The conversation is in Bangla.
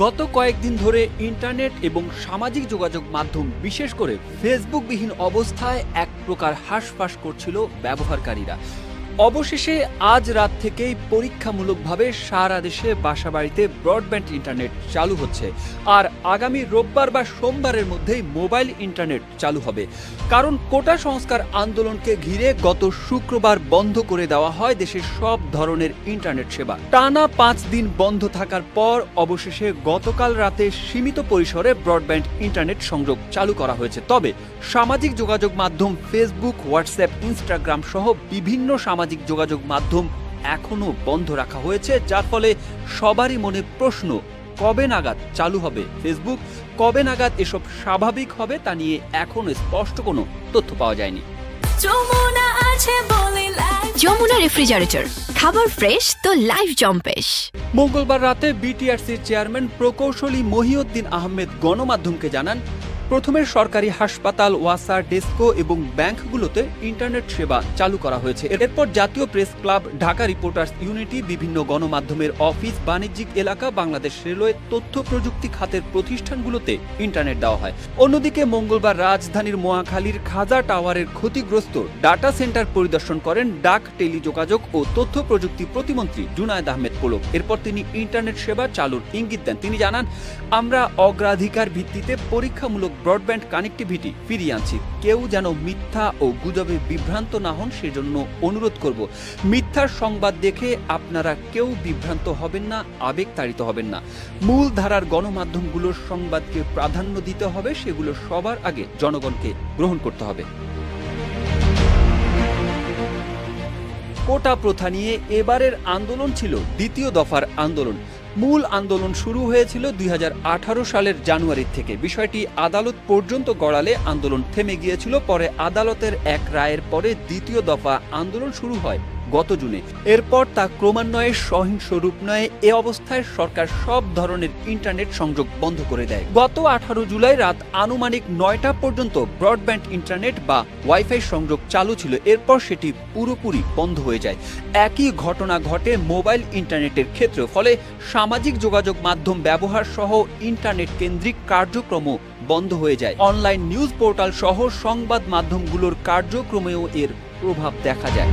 গত কয়েকদিন ধরে ইন্টারনেট এবং সামাজিক যোগাযোগ মাধ্যম বিশেষ করে ফেসবুকবিহীন অবস্থায় এক প্রকার হাঁসফাঁস করছিল ব্যবহারকারীরা। অবশেষে আজ রাত থেকেই পরীক্ষামূলকভাবে সারা দেশে বাসাবাড়িতে ব্রডব্যান্ড ইন্টারনেট চালু হচ্ছে, আর আগামী রোববার বা সোমবারের মধ্যেই মোবাইল ইন্টারনেট চালু হবে। কারণ কোটা সংস্কার আন্দোলনকে ঘিরে গত শুক্রবার বন্ধ করে দেওয়া হয় দেশের সব ধরনের ইন্টারনেট সেবা। টানা 5 দিন বন্ধ থাকার পর অবশেষে গতকাল রাতে সীমিত পরিসরে ব্রডব্যান্ড ইন্টারনেট সংযোগ চালু করা হয়েছে। তবে সামাজিক যোগাযোগ মাধ্যম ফেসবুক, হোয়াটসঅ্যাপ, ইনস্টাগ্রাম সহ বিভিন্ন সামাজিক যোগাযোগ মাধ্যম এখনো বন্ধ রাখা হয়েছে, যার ফলে সবারই মনে প্রশ্ন, কবে নাগাদ চালু হবে ফেসবুক, কবে নাগাদ এসব স্বাভাবিক হবে তা নিয়ে এখনো স্পষ্ট কোনো তথ্য পাওয়া যায়নি। যমুনা রেফ্রিজারেটর, খাবার ফ্রেশ তো লাইফ জম্পেশ। মঙ্গলবার রাতে বিটিআরসির চেয়ারম্যান প্রকৌশলী মহিউদ্দিন আহমেদ গণমাধ্যমকে জানান, প্রথমে সরকারি হাসপাতাল, ওয়াসা, ডেস্কো এবং ব্যাংকগুলোতে ইন্টারনেট সেবা চালু করা হয়েছে। এরপর জাতীয় press club, Dhaka reporters unity, বিভিন্ন গণমাধ্যমের অফিস, বাণিজ্যিক এলাকা, বাংলাদেশ রেলওয়ে, তথ্য প্রযুক্তি খাতের প্রতিষ্ঠানগুলোতে ইন্টারনেট দেওয়া হয়। অন্যদিকে মঙ্গলবার রাজধানীর মহাখালীর খাজা টাওয়ারের ক্ষতিগ্রস্ত ডাটা সেন্টার পরিদর্শন করেন ডাক, টেলিযোগাযোগ ও তথ্য প্রযুক্তি প্রতিমন্ত্রী জুনায়েদ আহমেদ পুলক। এরপর তিনি ইন্টারনেট সেবা চালুর ইঙ্গিত দেন। তিনি জানান, আমরা অগ্রাধিকার ভিত্তিতে পরীক্ষামূলক ব্রডব্যান্ড কানেক্টিভিটি ফিরিয়ে আনছি। কেউ যেন মিথ্যা ও গুজবে বিভ্রান্ত না হন সেজন্য অনুরোধ করব। মিথ্যার সংবাদ দেখে আপনারা কেউ বিভ্রান্ত হবেন না, আবেগতাড়িত হবেন না। মূল ধারার গণমাধ্যমগুলোর সংবাদকে প্রাধান্য দিতে হবে, সেগুলো সবার আগে জনগণকে গ্রহণ করতে হবে। কোটা প্রথা নিয়ে এবারের আন্দোলন ছিল দ্বিতীয় দফার আন্দোলন। মূল আন্দোলন শুরু হয়েছিল 2018 সালের জানুয়ারি থেকে। বিষয়টি আদালত পর্যন্ত গড়ালে আন্দোলন থেমে গিয়েছিল। পরে আদালতের এক রায়ের পরে দ্বিতীয় দফা আন্দোলন শুরু হয় গত জুনে। এরপর তা ক্রমান্বয়ে সহিংস রূপ নেয়। এ অবস্থায় সরকার সব ধরনের ইন্টারনেট সংযোগ বন্ধ করে দেয়। গত 18 জুলাই রাত আনুমানিক 9টা পর্যন্ত ব্রডব্যান্ড ইন্টারনেট বা ওয়াইফাই সংযোগ চালু ছিল। এরপর সেটি পুরোপুরি বন্ধ হয়ে যায়। একই ঘটনা ঘটে মোবাইল ইন্টারনেটের ক্ষেত্রেও। ফলে সামাজিক যোগাযোগ মাধ্যম ব্যবহার সহ ইন্টারনেট কেন্দ্রিক কার্যক্রমও বন্ধ হয়ে যায়। অনলাইন নিউজ পোর্টাল সহ সংবাদ মাধ্যমগুলোর কার্যক্রমেও এর প্রভাব দেখা যায়।